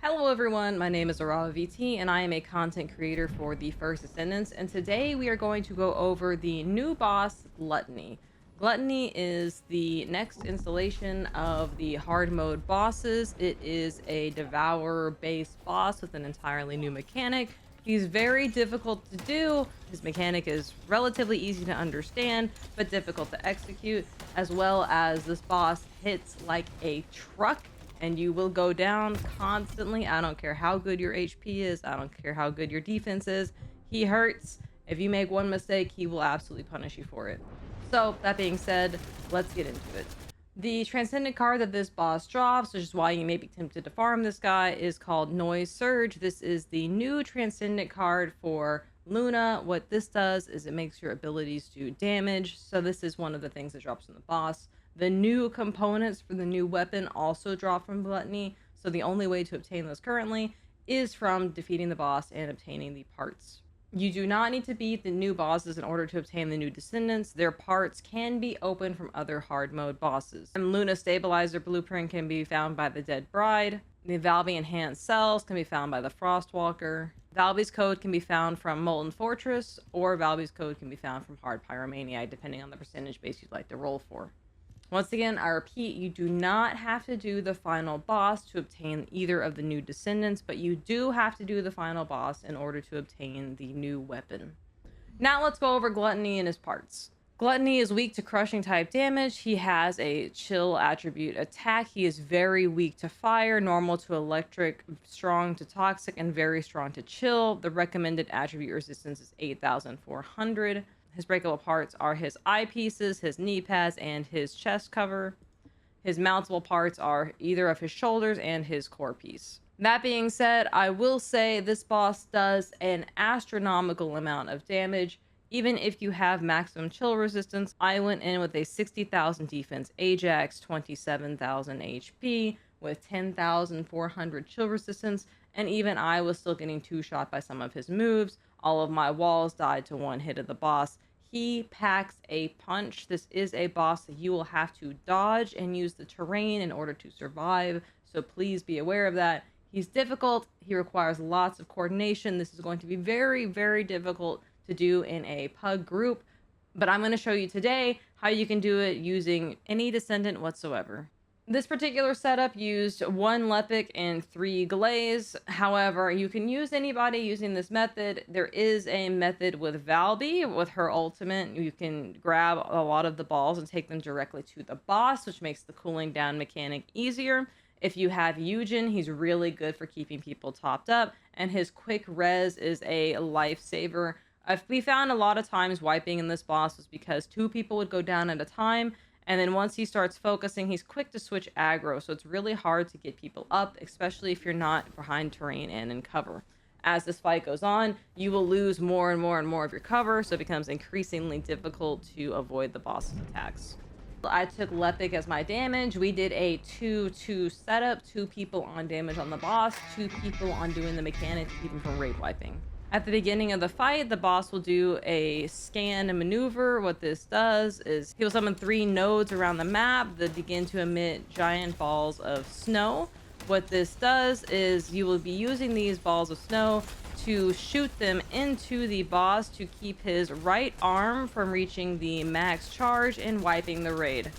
Hello everyone, my name is Arawa VT and I am a content creator for the First Descendants, and today we are going to go over the new boss, Gluttony. Gluttony is the next installation of the hard mode bosses. It is a devourer based boss with an entirely new mechanic. He's very difficult to do. His mechanic is relatively easy to understand, but difficult to execute, as well as this boss hits like a truck and you will go down constantly. I don't care how good your HP is. I don't care how good your defense is. He hurts. If you make one mistake, he will absolutely punish you for it. So that being said, let's get into it. The Transcendent card that this boss drops, which is why you may be tempted to farm this guy, is called Noise Surge. This is the new Transcendent card for Luna. What this does is it makes your abilities do damage. So this is one of the things that drops from the boss. The new components for the new weapon also drop from Gluttony, so the only way to obtain those currently is from defeating the boss and obtaining the parts. You do not need to beat the new bosses in order to obtain the new Descendants. Their parts can be opened from other hard mode bosses. And Luna Stabilizer Blueprint can be found by the Dead Bride. The Valby Enhanced Cells can be found by the Frostwalker. Valby's Code can be found from Molten Fortress, or Valby's Code can be found from Hard Pyromania, depending on the percentage base you'd like to roll for. Once again, I repeat, you do not have to do the final boss to obtain either of the new Descendants, but you do have to do the final boss in order to obtain the new weapon. Now let's go over Gluttony and his parts. Gluttony is weak to crushing type damage. He has a chill attribute attack. He is very weak to fire, normal to electric, strong to toxic, and very strong to chill. The recommended attribute resistance is 8,400. His breakable parts are his eyepieces, his knee pads, and his chest cover. His mountable parts are either of his shoulders and his core piece. That being said, I will say this boss does an astronomical amount of damage. Even if you have maximum chill resistance, I went in with a 60,000 defense Ajax, 27,000 HP, with 10,400 chill resistance, and even I was still getting two-shot by some of his moves. All of my walls died to one hit of the boss. He packs a punch. This is a boss that you will have to dodge and use the terrain in order to survive, so please be aware of that. He's difficult. He requires lots of coordination. This is going to be very, very difficult to do in a pug group, but I'm going to show you today how you can do it using any Descendant whatsoever. This particular setup used 1 Lepic and 3 Glaze. However, you can use anybody using this method. There is a method with Valby. With her ultimate, you can grab a lot of the balls and take them directly to the boss, which makes the cooling down mechanic easier. If you have Eugen, he's really good for keeping people topped up, and his quick res is a lifesaver. We found a lot of times wiping in this boss was because 2 people would go down at a time, and then once he starts focusing, he's quick to switch aggro, so it's really hard to get people up, especially if you're not behind terrain and in cover. As this fight goes on, you will lose more and more and more of your cover, so it becomes increasingly difficult to avoid the boss's attacks. I took Lepic as my damage. We did a 2-2 setup, 2 people on damage on the boss, 2 people on doing the mechanic to keep him from raid wiping. At the beginning of the fight, the boss will do a scan maneuver. What this does is he will summon 3 nodes around the map that begin to emit giant balls of snow. What this does is you will be using these balls of snow to shoot them into the boss to keep his right arm from reaching the max charge and wiping the raid.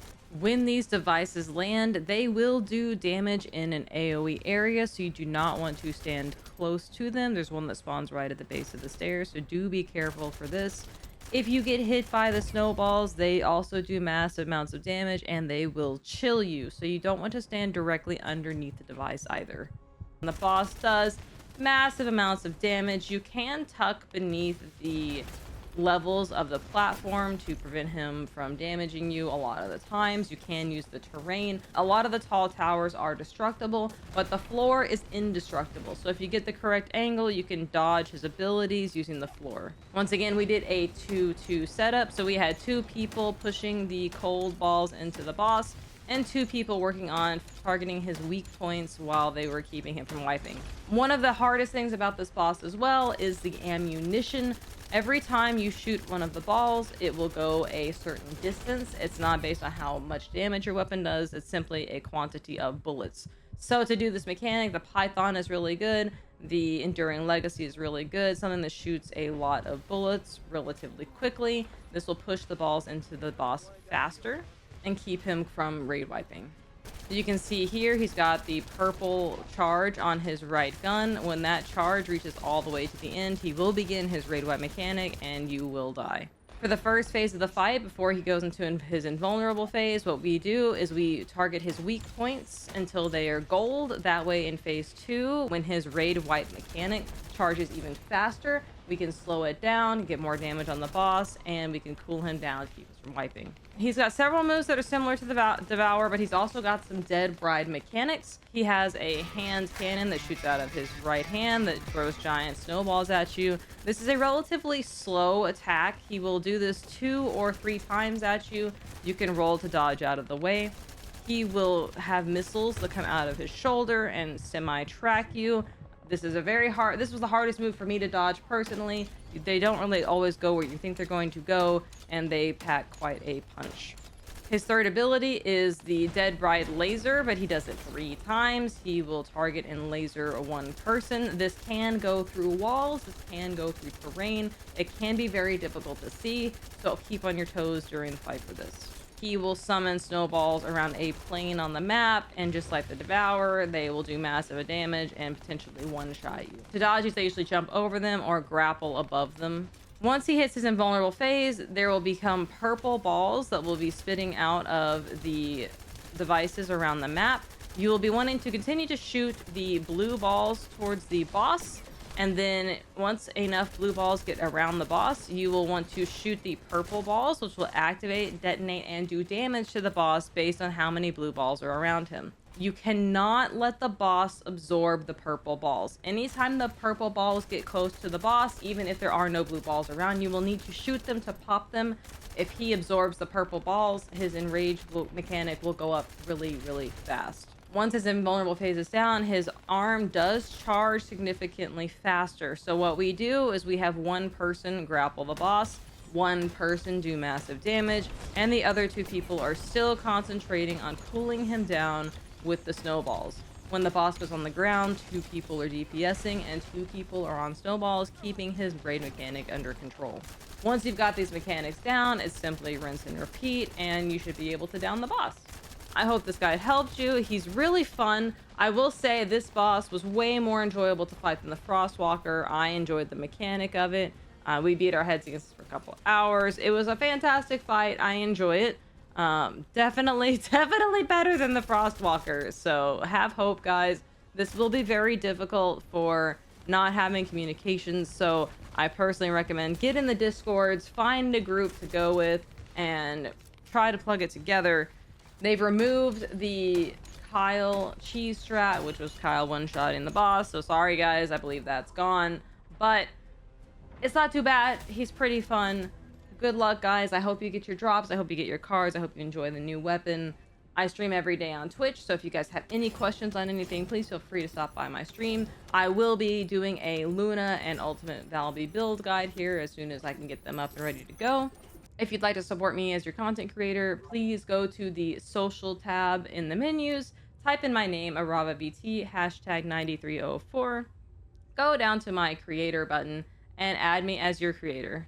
When these devices land, they will do damage in an AoE area, so you do not want to stand close to them. There's one that spawns right at the base of the stairs, so do be careful for this. If you get hit by the snowballs, they also do massive amounts of damage, and they will chill you, so you don't want to stand directly underneath the device either. And the boss does massive amounts of damage. You can tuck beneath the levels of the platform to prevent him from damaging you. A lot of the times you can use the terrain. A lot of the tall towers are destructible, but the floor is indestructible, so if you get the correct angle, you can dodge his abilities using the floor. Once again, we did a 2-2 setup, so we had 2 people pushing the cold balls into the boss and 2 people working on targeting his weak points while they were keeping him from wiping. One of the hardest things about this boss as well is the ammunition. Every time you shoot one of the balls, it will go a certain distance. It's not based on how much damage your weapon does. It's simply a quantity of bullets. So to do this mechanic, the Python is really good. The Enduring Legacy is really good. Something that shoots a lot of bullets relatively quickly. This will push the balls into the boss faster and keep him from raid wiping. You can see here he's got the purple charge on his right gun. When that charge reaches all the way to the end, he will begin his raid wipe mechanic and you will die. For the first phase of the fight, before he goes into his invulnerable phase, what we do is we target his weak points until they are gold. That way in phase 2, when his raid wipe mechanic charges even faster, we can slow it down, get more damage on the boss, and we can cool him down to keep us from wiping. He's got several moves that are similar to the Devour, but he's also got some Dead Bride mechanics. He has a hand cannon that shoots out of his right hand that throws giant snowballs at you. This is a relatively slow attack. He will do this 2 or 3 times at you. You can roll to dodge out of the way. He will have missiles that come out of his shoulder and semi-track you. This was the hardest move for me to dodge personally. They don't really always go where you think they're going to go, and they pack quite a punch. His third ability is the Dead Bride Laser, but he does it 3 times. He will target and laser one person. This can go through walls. This can go through terrain. It can be very difficult to see, so keep on your toes during the fight for this. He will summon snowballs around a plane on the map, and just like the Devourer, they will do massive damage and potentially one-shot you. To dodge these, they usually jump over them or grapple above them. Once he hits his invulnerable phase, there will become purple balls that will be spitting out of the devices around the map. You will be wanting to continue to shoot the blue balls towards the boss, and then once enough blue balls get around the boss, you will want to shoot the purple balls, which will activate, detonate, and do damage to the boss based on how many blue balls are around him. You cannot let the boss absorb the purple balls. Anytime the purple balls get close to the boss, even if there are no blue balls around, you will need to shoot them to pop them. If he absorbs the purple balls, his enrage mechanic will go up really, really fast. Once his invulnerable phase is down, his arm does charge significantly faster. So what we do is we have one person grapple the boss, one person do massive damage, and the other 2 people are still concentrating on cooling him down with the snowballs. When the boss goes on the ground, 2 people are DPSing and 2 people are on snowballs, keeping his raid mechanic under control. Once you've got these mechanics down, it's simply rinse and repeat, and you should be able to down the boss. I hope this guide helped you. He's really fun. I will say this boss was way more enjoyable to fight than the Frostwalker. I enjoyed the mechanic of it. We beat our heads against this for a couple hours. It was a fantastic fight. I enjoy it. Definitely better than the Frostwalker. So have hope, guys. This will be very difficult for not having communications. So I personally recommend get in the Discords, find a group to go with, and try to plug it together. They've removed the Kyle cheese strat, which was Kyle one-shotting the boss. So sorry, guys. I believe that's gone. But it's not too bad. He's pretty fun. Good luck, guys. I hope you get your drops. I hope you get your cards. I hope you enjoy the new weapon. I stream every day on Twitch, so if you guys have any questions on anything, please feel free to stop by my stream. I will be doing a Luna and Ultimate Valby build guide here as soon as I can get them up and ready to go. If you'd like to support me as your content creator, please go to the social tab in the menus, type in my name, AravaVT, hashtag 9304, go down to my creator button, and add me as your creator.